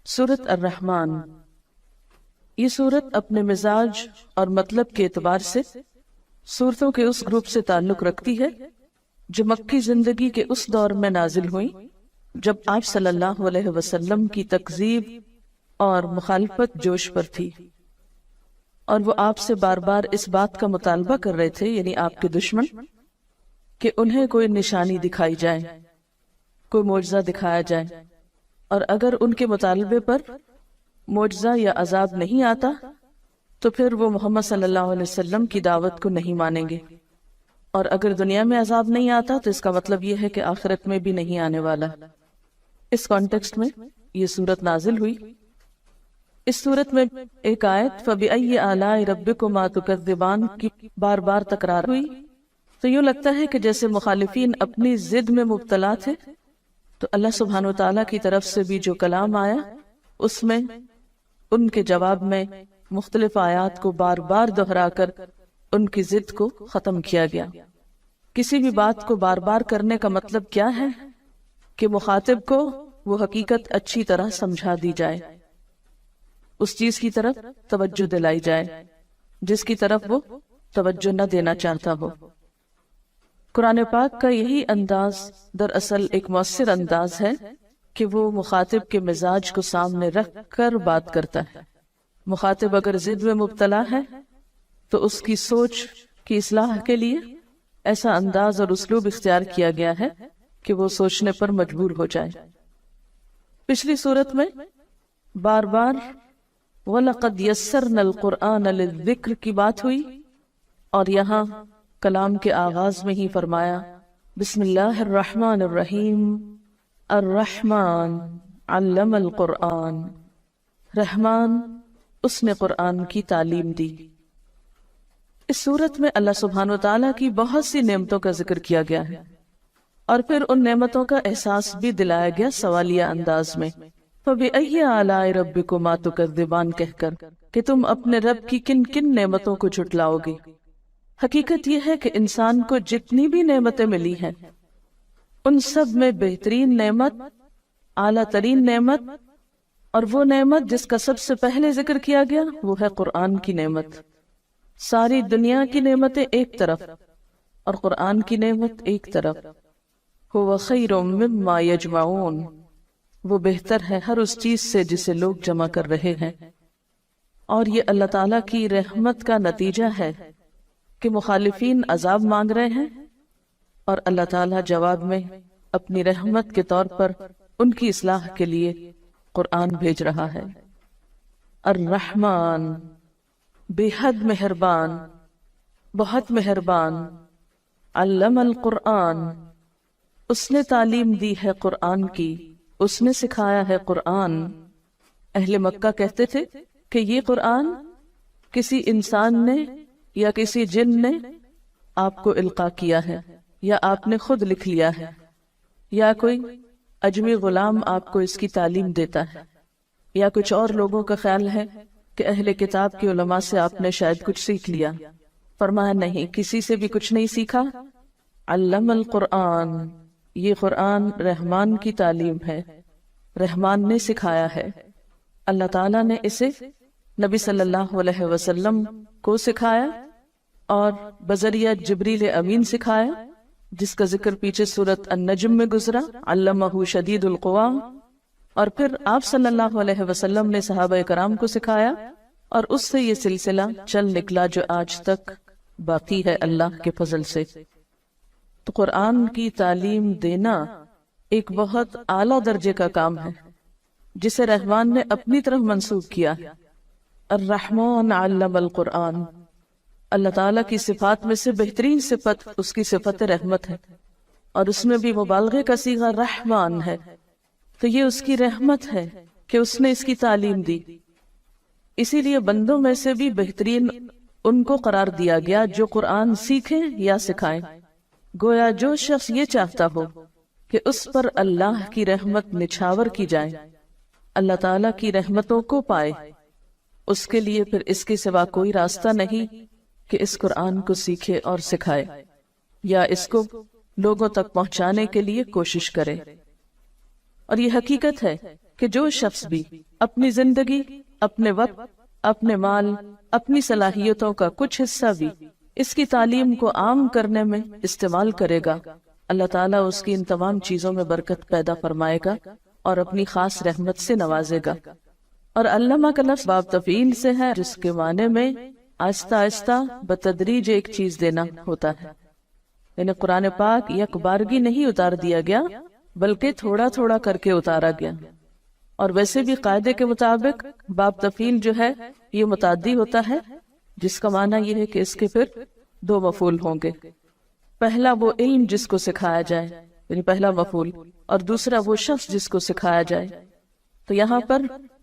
سورۃ الرحمن، یہ سورت اپنے مزاج اور مطلب کے اعتبار سے سورتوں کے اس گروپ سے تعلق رکھتی ہے جو مکی زندگی کے اس دور میں نازل ہوئی جب آپ صلی اللہ علیہ وسلم کی تکذیب اور مخالفت جوش پر تھی، اور وہ آپ سے بار بار اس بات کا مطالبہ کر رہے تھے، یعنی آپ کے دشمن، کہ انہیں کوئی نشانی دکھائی جائے، کوئی معجزہ دکھایا جائے، اور اگر ان کے مطالبے پر معجزہ یا عذاب نہیں آتا تو پھر وہ محمد صلی اللہ علیہ وسلم کی دعوت کو نہیں مانیں گے، اور اگر دنیا میں عذاب نہیں آتا تو اس کا مطلب یہ ہے کہ آخرت میں بھی نہیں آنے والا۔ اس کانٹیکسٹ میں یہ سورت نازل ہوئی۔ اس سورت میں ایک آیت فَبِأَيِّ آلَاءِ رَبِّكُمَا تُكَذِّبَانِ کی بار بار تکرار ہوئی، تو یوں لگتا ہے کہ جیسے مخالفین اپنی ضد میں مبتلا تھے، تو اللہ سبحانہ وتعالیٰ کی طرف سے بھی جو کلام آیا اس میں ان کے جواب میں مختلف آیات کو بار بار دہرا کر ان کی ضد کو ختم کیا گیا۔ کسی بھی بات کو بار بار کرنے کا مطلب کیا ہے کہ مخاطب کو وہ حقیقت اچھی طرح سمجھا دی جائے، اس چیز کی طرف توجہ دلائی جائے جس کی طرف وہ توجہ نہ دینا چاہتا ہو۔ قرآن پاک کا یہی انداز دراصل ایک مؤثر انداز ہے کہ وہ مخاطب کے مزاج کو سامنے رکھ کر بات کرتا ہے۔ مخاطب اگر ضد میں مبتلا ہے تو اس کی سوچ کی اصلاح کے لیے ایسا انداز اور اسلوب اختیار کیا گیا ہے کہ وہ سوچنے پر مجبور ہو جائے۔ پچھلی صورت میں بار بار وَلَقَدْ يَسَّرْنَا الْقُرْآنَ لِلذِّكْرِ کی بات ہوئی، اور یہاں کلام کے آغاز میں ہی فرمایا بسم اللہ الرحمن الرحیم الرحمن علم القرآن، رحمان اس نے قرآن کی تعلیم دی۔ اس صورت میں اللہ سبحانہ وتعالیٰ کی بہت سی نعمتوں کا ذکر کیا گیا ہے، اور پھر ان نعمتوں کا احساس بھی دلایا گیا سوالیہ انداز میں فَبِأَيِّ آلَاءِ رَبِّكُمَا تُكَذِّبَانِ کہہ کر کہ تم اپنے رب کی کن کن نعمتوں کو جھٹلاؤ گے۔ حقیقت یہ ہے کہ انسان کو جتنی بھی نعمتیں ملی ہیں ان سب میں بہترین نعمت، اعلیٰ ترین نعمت، اور وہ نعمت جس کا سب سے پہلے ذکر کیا گیا وہ ہے قرآن کی نعمت۔ ساری دنیا کی نعمتیں ایک طرف اور قرآن کی نعمت ایک طرف۔ هُوَ خَيْرٌ مِّمَّا يَجْمَعُونَ، وہ بہتر ہے ہر اس چیز سے جسے لوگ جمع کر رہے ہیں۔ اور یہ اللہ تعالیٰ کی رحمت کا نتیجہ ہے کہ مخالفین عذاب مانگ رہے ہیں اور اللہ تعالیٰ جواب میں اپنی رحمت کے طور پر ان کی اصلاح کے لیے قرآن بھیج رہا ہے۔ الرحمن، بے حد مہربان، بہت مہربان، علم القرآن، اس نے تعلیم دی ہے قرآن کی، اس نے سکھایا ہے قرآن۔ اہل مکہ کہتے تھے کہ یہ قرآن کسی انسان نے یا کسی جن نے آپ کو القاء کیا ہے، یا آپ نے خود لکھ لیا ہے، یا کوئی اجمی غلام آپ کو اس کی تعلیم دیتا ہے، یا کچھ اور لوگوں کا خیال ہے کہ اہل کتاب کے علماء سے آپ نے شاید کچھ سیکھ لیا۔ فرمایا نہیں، کسی سے بھی کچھ نہیں سیکھا۔ علم القرآن، یہ قرآن رحمان کی تعلیم ہے، رحمان نے سکھایا ہے۔ اللہ تعالیٰ نے اسے نبی صلی اللہ علیہ وسلم کو سکھایا اور بذریعہ جبریل امین سکھایا، جس کا ذکر پیچھے سورۃ النجم میں گزرا، علمہ شدید القوا۔ اور پھر آپ صلی اللہ علیہ وسلم نے صحابہ کرام کو سکھایا، اور اس سے یہ سلسلہ چل نکلا جو آج تک باقی ہے اللہ کے فضل سے۔ تو قرآن کی تعلیم دینا ایک بہت اعلیٰ درجے کا کام ہے جسے رحمان نے اپنی طرف منسوب کیا۔ الرحمن علم القرآن، اللہ تعالیٰ کی صفات میں سے بہترین صفت اس کی صفت رحمت ہے، اور اس میں بھی مبالغے کا صیغہ رحمان ہے، تو یہ اس کی رحمت ہے کہ اس نے اس کی تعلیم دی۔ اسی لیے بندوں میں سے بھی بہترین ان کو قرار دیا گیا جو قرآن سیکھیں یا سکھائیں۔ گویا جو شخص یہ چاہتا ہو کہ اس پر اللہ کی رحمت نچھاور کی جائے، اللہ تعالیٰ کی رحمتوں کو پائے، اس کے لیے پھر اس کے سوا کوئی راستہ نہیں کہ اس قرآن کو سیکھے اور سکھائے، یا اس کو لوگوں تک پہنچانے کے لیے کوشش کرے۔ اور یہ حقیقت ہے کہ جو شخص بھی اپنی زندگی، اپنے وقت، اپنے مال، اپنی صلاحیتوں کا کچھ حصہ بھی اس کی تعلیم کو عام کرنے میں استعمال کرے گا، اللہ تعالیٰ اس کی ان تمام چیزوں میں برکت پیدا فرمائے گا اور اپنی خاص رحمت سے نوازے گا۔ اور علامہ کا لفظ باب تفعیل سے ہے، جس کے معنی میں آہستہ آہستہ بتدریج ایک چیز دینا ہوتا ہے، یعنی قرآن پاک یک بارگی نہیں اتار دیا گیا بلکہ تھوڑا تھوڑا کر کے اتارا گیا۔ اور ویسے بھی قاعدے کے مطابق باب تفعیل جو ہے یہ متعدی ہوتا ہے، جس کا معنی یہ ہے کہ اس کے پھر دو مفعول ہوں گے، پہلا وہ علم جس کو سکھایا جائے یعنی پہلا مفعول، اور دوسرا وہ شخص جس کو سکھایا جائے۔ تو یہاں پر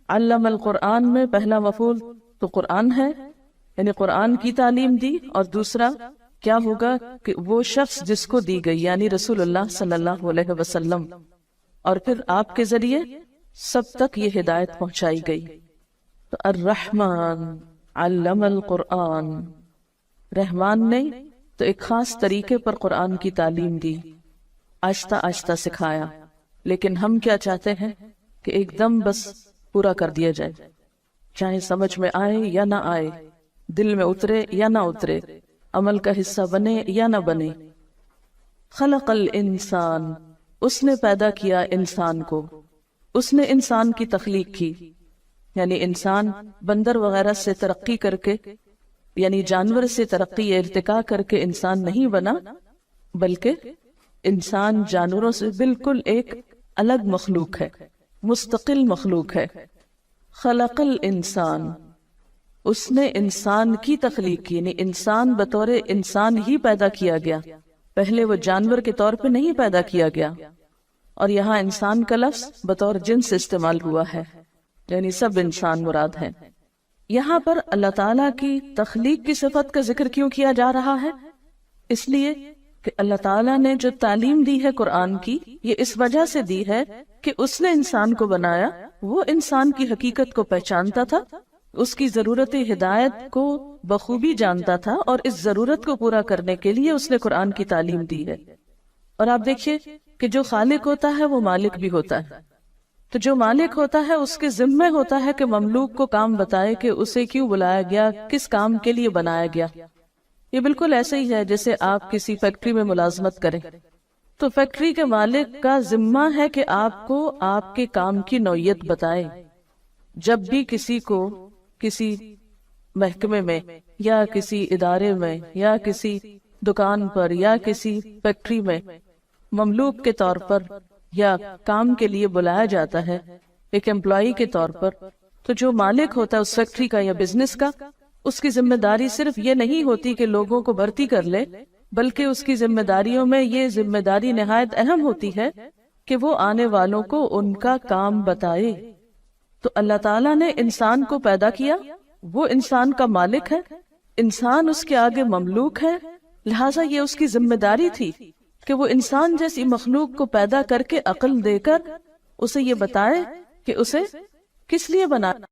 علم القرآن میں پہلا مفعول تو قرآن ہے، یعنی قرآن کی تعلیم دی، اور دوسرا کیا ہوگا کہ وہ شخص جس کو دی گئی یعنی رسول اللہ صلی اللہ علیہ وسلم، اور پھر آپ کے ذریعے سب تک یہ ہدایت پہنچائی گئی۔ تو الرحمن علم القرآن، رحمان نے تو ایک خاص طریقے پر قرآن کی تعلیم دی، آہستہ آہستہ سکھایا، لیکن ہم کیا چاہتے ہیں کہ ایک دم بس پورا کر دیا جائے، چاہے سمجھ میں آئے یا نہ آئے، دل میں اترے یا نہ اترے، عمل کا حصہ بنے یا نہ بنے۔ خلق الانسان، اس نے پیدا کیا انسان کو، اس نے انسان کی تخلیق کی، یعنی انسان بندر وغیرہ سے ترقی کر کے، یعنی جانور سے ترقی ارتقا کر کے انسان نہیں بنا، بلکہ انسان جانوروں سے بالکل ایک الگ مخلوق ہے، مستقل مخلوق ہے۔ خلق الانسان، اس نے انسان کی تخلیق کی، یعنی انسان بطور انسان ہی پیدا کیا گیا، پہلے وہ جانور کے طور پہ نہیں پیدا کیا گیا۔ اور یہاں انسان کا لفظ بطور جنس استعمال ہوا ہے، یعنی سب انسان مراد ہے۔ یہاں پر اللہ تعالیٰ کی تخلیق کی صفت کا ذکر کیوں کیا جا رہا ہے؟ اس لیے کہ اللہ تعالیٰ نے جو تعلیم دی ہے قرآن کی، یہ اس وجہ سے دی ہے کہ اس نے انسان کو بنایا، وہ انسان کی حقیقت کو پہچانتا تھا، اس کی ضرورت ہدایت کو بخوبی جانتا تھا، اور اس ضرورت کو پورا کرنے کے لیے اس نے قرآن کی تعلیم دی ہے۔ اور آپ دیکھیے کہ جو خالق ہوتا ہے وہ مالک بھی ہوتا ہے، تو جو مالک ہوتا ہے اس کے ذمہ ہوتا ہے کہ مملوک کو کام بتائے کہ اسے کیوں بلایا گیا، کس کام کے لیے بنایا گیا۔ یہ بالکل ایسے ہی ہے جیسے آپ کسی فیکٹری میں ملازمت کریں تو فیکٹری کے مالک کا ذمہ ہے کہ آپ کو آپ کے کام کی نوعیت بتائے۔ جب بھی کسی کو کسی محکمے میں یا کسی ادارے میں یا کسی دکان پر یا کسی فیکٹری میں مملوک کے طور پر یا کام کے لیے بلایا جاتا ہے ایک امپلائی کے طور پر، تو جو مالک ہوتا ہے اس فیکٹری کا یا بزنس کا، اس کی ذمہ داری صرف یہ نہیں ہوتی کہ لوگوں کو بھرتی کر لے، بلکہ اس کی ذمہ داریوں میں یہ ذمہ داری نہایت اہم ہوتی ہے کہ وہ آنے والوں کو ان کا کام بتائے۔ تو اللہ تعالیٰ نے انسان کو پیدا کیا، وہ انسان کا مالک ہے، انسان اس کے آگے مملوک ہے، لہٰذا یہ اس کی ذمہ داری تھی کہ وہ انسان جیسی مخلوق کو پیدا کر کے عقل دے کر اسے یہ بتائے کہ اسے کس لیے بنا